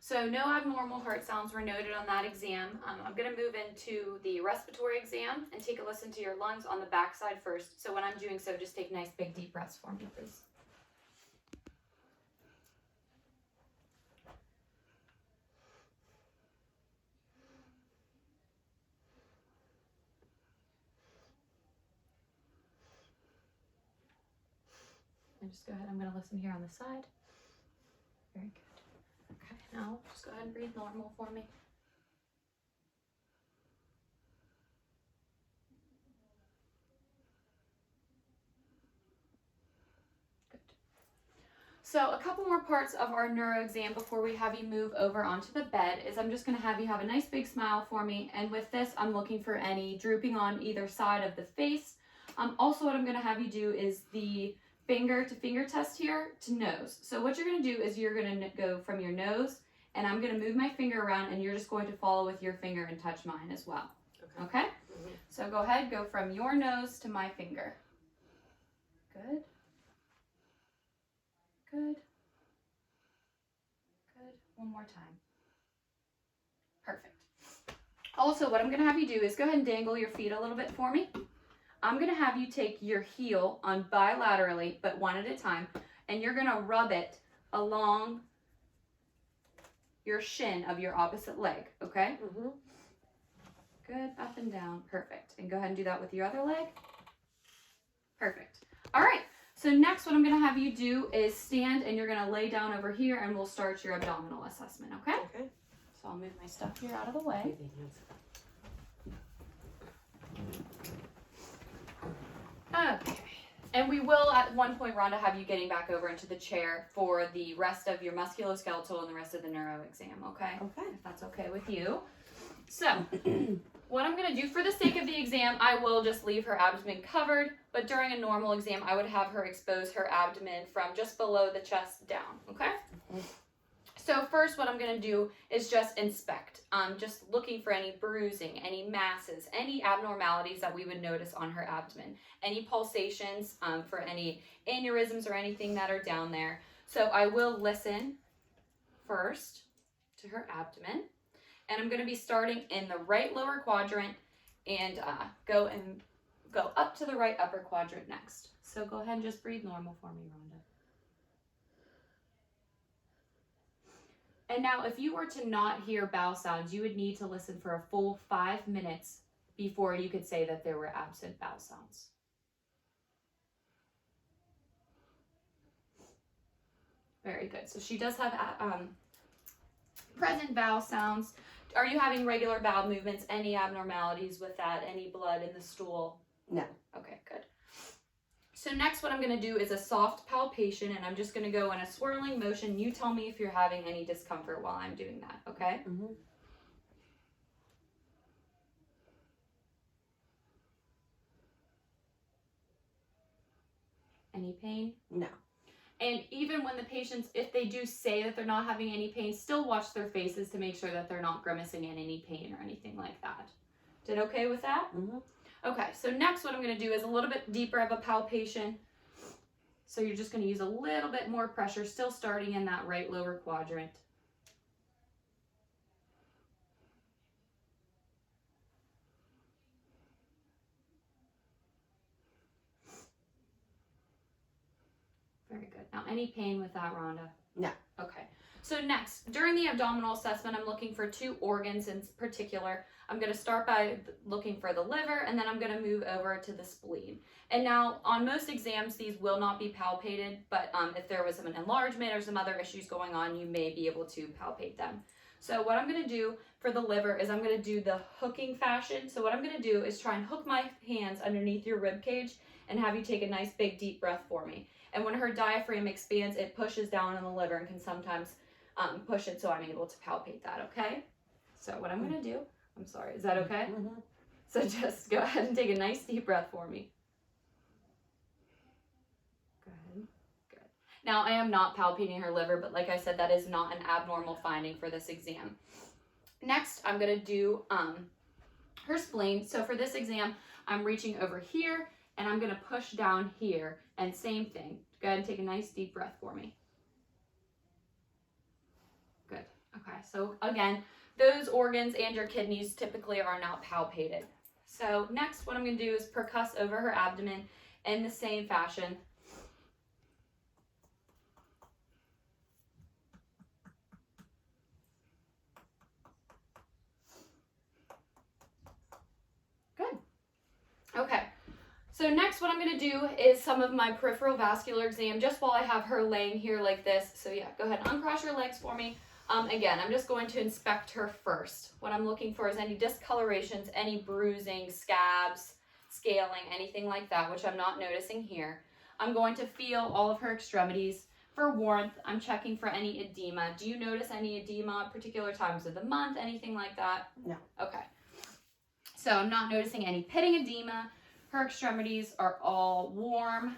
So no abnormal heart sounds were noted on that exam. I'm going to move into the respiratory exam and take a listen to your lungs on the back side first. So when I'm doing so, just take nice big deep breaths for me, please. And just go ahead, I'm going to listen here on the side. Very good. Okay, now just go ahead and breathe normal for me. Good. So a couple more parts of our neuro exam before we have you move over onto the bed is I'm just going to have you have a nice big smile for me. And with this, I'm looking for any drooping on either side of the face. Also, what I'm going to have you do is the finger to finger test here to nose. So what you're going to do is you're going to go from your nose, and I'm going to move my finger around, and you're just going to follow with your finger and touch mine as well. Okay? So go ahead, go from your nose to my finger. Good. Good. Good. One more time. Perfect. Also, what I'm going to have you do is go ahead and dangle your feet a little bit for me. I'm going to have you take your heel on bilaterally, but one at a time, and you're going to rub it along your shin of your opposite leg, okay? Good, up and down, perfect. And go ahead and do that with your other leg. Perfect. All right, so next what I'm going to have you do is stand, and you're going to lay down over here, and we'll start your abdominal assessment, okay? Okay. So I'll move my stuff here out of the way. Okay, and we will at one point, Rhonda, have you getting back over into the chair for the rest of your musculoskeletal and the rest of the neuro exam, okay? Okay. If that's okay with you. So, what I'm going to do for the sake of the exam, I will just leave her abdomen covered, but during a normal exam, I would have her expose her abdomen from just below the chest down, okay? So first what I'm going to do is just inspect, just looking for any bruising, any masses, any abnormalities that we would notice on her abdomen, any pulsations for any aneurysms or anything that are down there. So I will listen first to her abdomen, and I'm going to be starting in the right lower quadrant and go up to the right upper quadrant next. So go ahead and just breathe normal for me, Rhonda. And now, if you were to not hear bowel sounds, you would need to listen for a full 5 minutes before you could say that there were absent bowel sounds. Very good. So she does have present bowel sounds. Are you having regular bowel movements? Any abnormalities with that? Any blood in the stool? No. Okay, good. So next what I'm going to do is a soft palpation, and I'm just going to go in a swirling motion. You tell me if you're having any discomfort while I'm doing that, okay? Any pain? No. And even when the patients, if they do say that they're not having any pain, still watch their faces to make sure that they're not grimacing in any pain or anything like that. Did okay with that? Okay, so next what I'm going to do is a little bit deeper of a palpation. So you're just going to use a little bit more pressure, still starting in that right lower quadrant. Very good. Now, any pain with that, Rhonda? No. Okay. So next, during the abdominal assessment, I'm looking for 2 organs in particular. I'm going to start by looking for the liver, and then I'm going to move over to the spleen. And now, on most exams, these will not be palpated, but if there was an enlargement or some other issues going on, you may be able to palpate them. So what I'm going to do for the liver is I'm going to do the hooking fashion. So what I'm going to do is try and hook my hands underneath your rib cage and have you take a nice big deep breath for me. And when her diaphragm expands, it pushes down on the liver and can sometimes push it so I'm able to palpate that, okay? So what I'm going to do, I'm sorry, is that okay? So just go ahead and take a nice deep breath for me. Go ahead. Good. Now, I am not palpating her liver, but like I said, that is not an abnormal finding for this exam. Next, I'm going to do her spleen. So for this exam, I'm reaching over here, and I'm going to push down here, and same thing. Go ahead and take a nice deep breath for me. Good. Okay, so again, those organs and your kidneys typically are not palpated. So next, what I'm going to do is percuss over her abdomen in the same fashion. Good. Okay. So next, what I'm going to do is some of my peripheral vascular exam just while I have her laying here like this. So yeah, go ahead and uncross your legs for me. Again, I'm just going to inspect her first. What I'm looking for is any discolorations, any bruising, scabs, scaling, anything like that, which I'm not noticing here. I'm going to feel all of her extremities. For warmth, I'm checking for any edema. Do you notice any edema at particular times of the month, anything like that? No. Okay. So I'm not noticing any pitting edema. Her extremities are all warm,